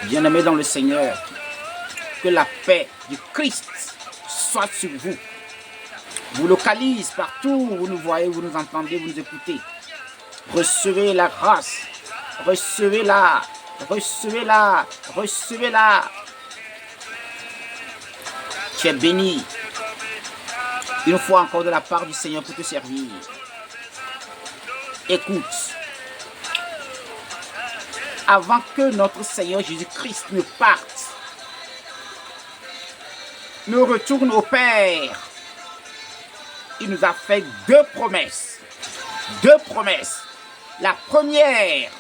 Bien-aimés dans le Seigneur, que la paix du Christ soit sur vous. Vous localise partout, vous nous voyez, vous nous entendez, vous nous écoutez. Recevez la grâce, recevez-la, recevez-la, recevez-la. Tu es béni une fois encore de la part du Seigneur pour te servir. Écoute, avant que notre Seigneur Jésus-Christ ne parte, ne retourne au Père, il nous a fait deux promesses. Deux promesses. La première,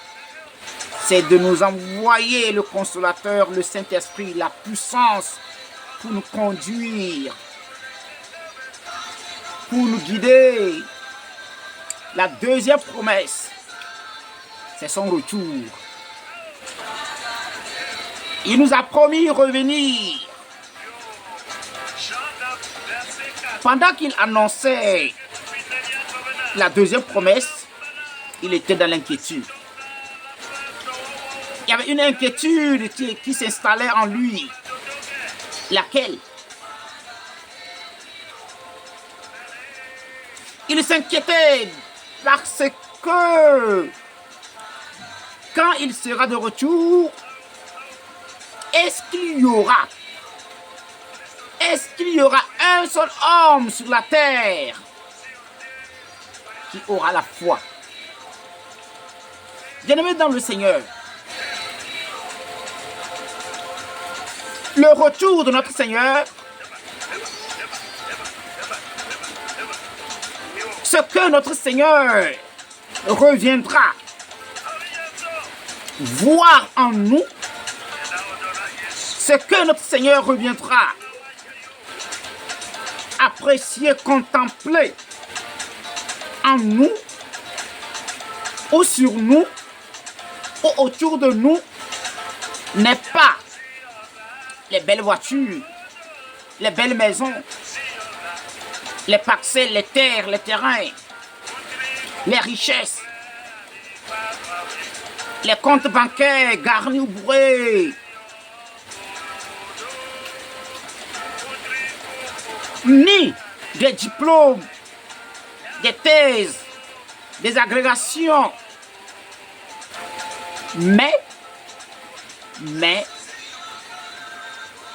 c'est de nous envoyer le Consolateur, le Saint-Esprit, la puissance pour nous conduire, pour nous guider. La deuxième promesse, c'est son retour. Il nous a promis revenir. Pendant qu'il annonçait la deuxième promesse, il était dans l'inquiétude. Il y avait une inquiétude qui s'installait en lui. Laquelle? Il s'inquiétait parce que quand il sera de retour, est-ce qu'il y aura un seul homme sur la terre qui aura la foi? Bien-aimés dans le Seigneur, le retour de notre Seigneur, ce que notre Seigneur reviendra voir en nous, ce que notre Seigneur reviendra apprécier, contempler en nous, ou sur nous, ou autour de nous, n'est pas les belles voitures, les belles maisons, les parcelles, les terres, les terrains, les richesses, les comptes bancaires garnis ou bourrés, ni des diplômes, des thèses, des agrégations, mais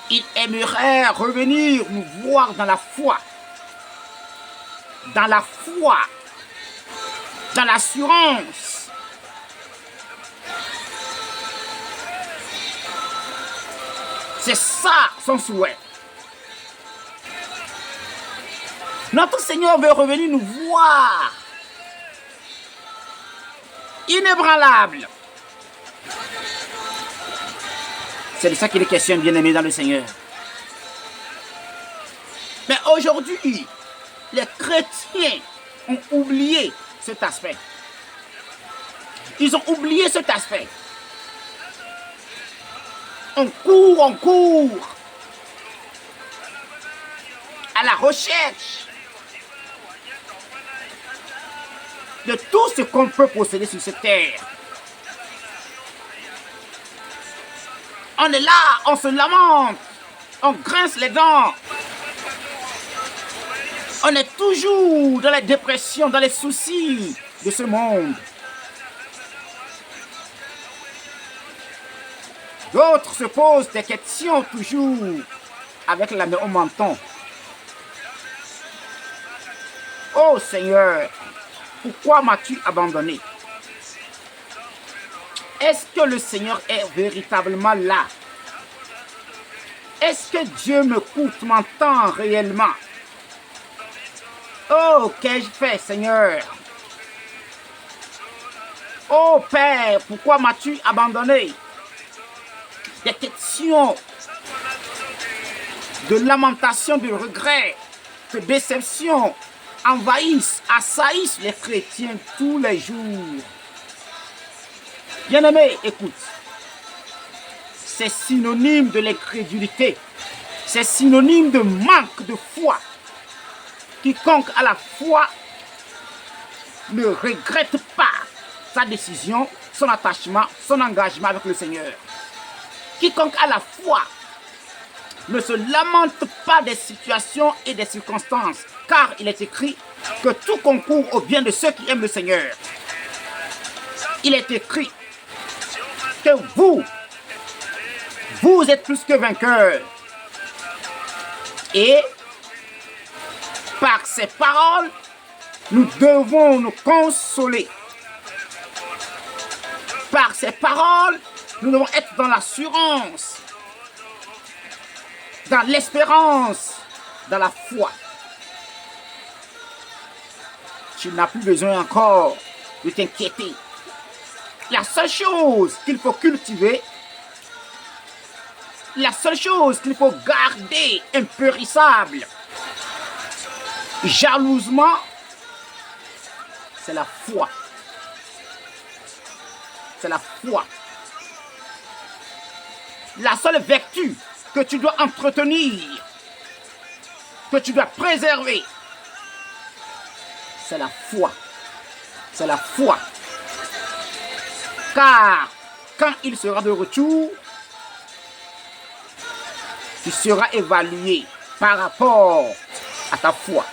il aimerait revenir nous voir dans la foi, dans l'assurance. C'est ça son souhait. Notre Seigneur veut revenir nous voir inébranlable. C'est de ça qu'il est question, bien-aimés dans le Seigneur. Mais aujourd'hui, les chrétiens ont oublié cet aspect. Ils ont oublié cet aspect. On court à la recherche de tout ce qu'on peut posséder sur cette terre. On est là, on se lamente, on grince les dents. On est toujours dans la dépression, dans les soucis de ce monde. D'autres se posent des questions toujours avec la main au menton. Oh Seigneur, pourquoi m'as-tu abandonné? Est-ce que le Seigneur est véritablement là? Est-ce que Dieu m'entend réellement? Oh, qu'ai-je fait, Seigneur? Oh Père, pourquoi m'as-tu abandonné? Des questions de lamentation, de regret, de déception envahissent, assaillissent les chrétiens tous les jours. Bien-aimé, écoute, c'est synonyme de l'incrédulité, c'est synonyme de manque de foi. Quiconque a la foi ne regrette pas sa décision, son attachement, son engagement avec le Seigneur. Quiconque a la foi ne se lamente pas des situations et des circonstances, car il est écrit que tout concourt au bien de ceux qui aiment le Seigneur. Il est écrit que vous êtes plus que vainqueurs. Et par ces paroles, nous devons nous consoler. Par ces paroles, nous devons être dans l'assurance, dans l'espérance, dans la foi. Tu n'as plus besoin encore de t'inquiéter. La seule chose qu'il faut cultiver, la seule chose qu'il faut garder impérissable, jalousement, c'est la foi. C'est la foi. La seule vertu que tu dois entretenir, que tu dois préserver, c'est la foi. C'est la foi. Car quand il sera de retour, tu seras évalué par rapport à ta foi.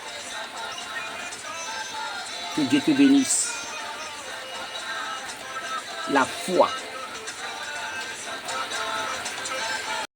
Que Dieu te bénisse. La foi.